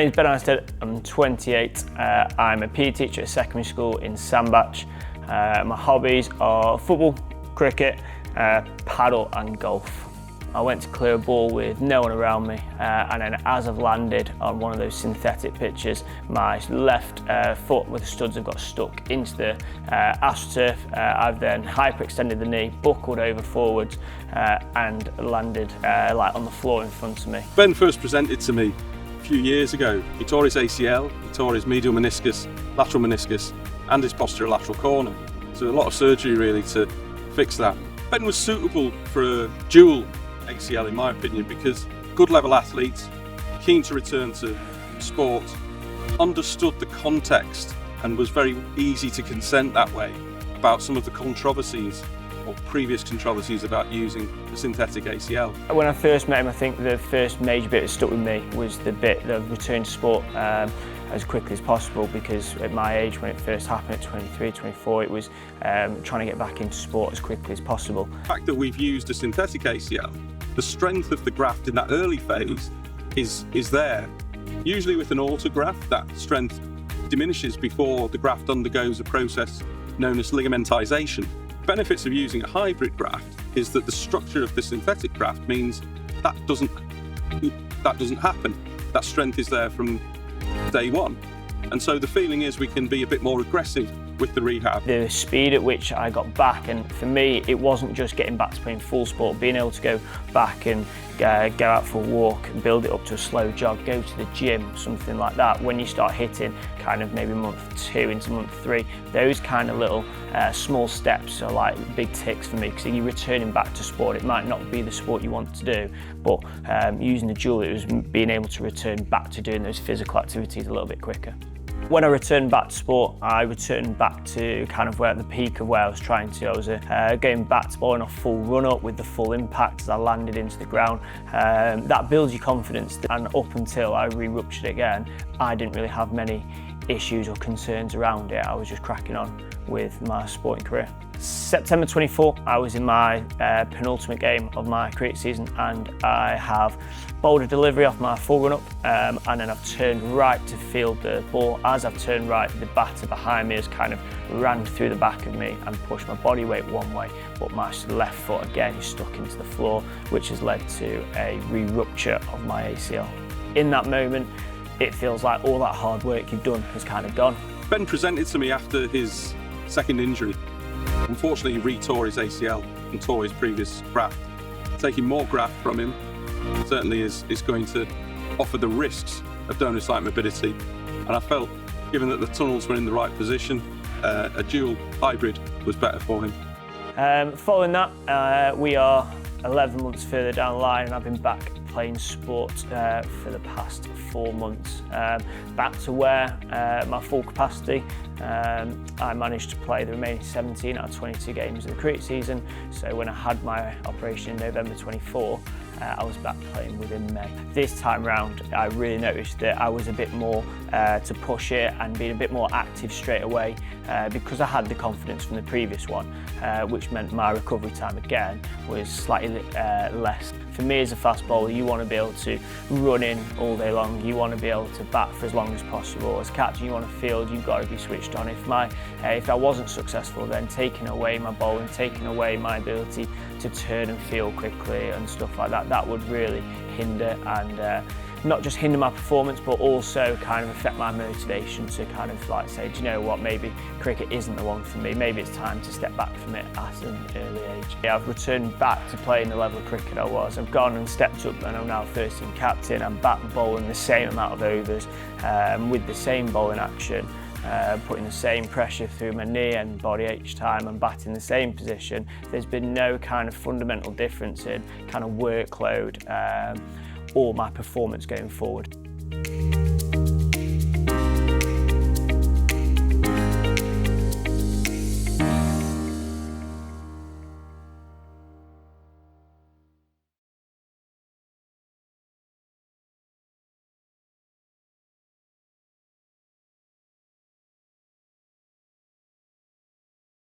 name's Ben Istead, I'm 28. I'm a PE teacher at a secondary school in Sandbach. My hobbies are football, cricket, paddle and golf. I went to clear a ball with no one around me, and then as I've landed on one of those synthetic pitches, my left foot with the studs have got stuck into the AstroTurf. I've then hyperextended the knee, buckled over forwards, and landed like on the floor in front of me. Ben first presented to me a few years ago. He tore his ACL, he tore his medial meniscus, lateral meniscus, and his posterolateral corner. So a lot of surgery really to fix that. Ben was suitable for a dual ACL in my opinion because good level athlete, keen to return to sport, understood the context and was very easy to consent that way about some of the controversies or previous controversies about using the synthetic ACL. When I first met him, I think the first major bit that stuck with me was the bit of return to sport as quickly as possible, because at my age when it first happened at 23, 24, it was trying to get back into sport as quickly as possible. The fact that we've used a synthetic ACL, the strength of the graft in that early phase is there. Usually with an autograft, that strength diminishes before the graft undergoes a process known as ligamentization. Benefits of using a hybrid graft is that the structure of the synthetic graft means that doesn't happen. That strength is there from day one. And so the feeling is we can be a bit more aggressive with the rehab. The speed at which I got back, and for me it wasn't just getting back to playing full sport, being able to go back and go out for a walk, build it up to a slow jog, go to the gym, something like that. When you start hitting kind of maybe month 2 into month 3, those kind of little small steps are like big ticks for me, because you're returning back to sport. It might not be the sport you want to do, but using the dual, it was being able to return back to doing those physical activities a little bit quicker. When I returned back to sport, I returned back to kind of where at the peak of where I was trying to. I was going back to bowling a full run up with the full impact as I landed into the ground. That builds your confidence, and up until I re-ruptured again, I didn't really have many issues or concerns around it. I was just cracking on with my sporting career. September 24, I was in my penultimate game of my cricket season, and I have bowled a delivery off my full run up, and then I've turned right to field the ball. As I've turned right, the batter behind me has kind of ran through the back of me and pushed my body weight one way, but my left foot again is stuck into the floor, which has led to a re-rupture of my ACL. In that moment, it feels like all that hard work you've done has kind of gone. Ben presented to me after his second injury. Unfortunately, he re-tore his ACL and tore his previous graft. Taking more graft from him certainly is going to offer the risks of donor site morbidity. And I felt, given that the tunnels were in the right position, a dual hybrid was better for him. Following that, we are 11 months further down the line, and I've been back playing sport for the past 4 months. Back to where my full capacity. I managed to play the remaining 17 out of 22 games of the cricket season. So when I had my operation in November 24, I was back playing within May. This time round, I really noticed that I was a bit more to push it and being a bit more active straight away, because I had the confidence from the previous one, which meant my recovery time again was slightly less. For me as a fast bowler, you want to be able to run in all day long. You want to be able to bat for as long as possible. As captain, you want to field, you've got to be switched on. If I wasn't successful, then taking away my bowling, taking away my ability to turn and field quickly and stuff like that, that would really hinder, and not just hinder my performance, but also kind of affect my motivation to kind of like say, do you know what, maybe cricket isn't the one for me, maybe it's time to step back from it at an early age. Yeah, I've returned back to playing the level of cricket I was. I've gone and stepped up, and I'm now first team captain. I'm back bowling the same amount of overs with the same bowling action, putting the same pressure through my knee and body each time. I'm batting the same position. There's been no kind of fundamental difference in kind of workload or my performance going forward.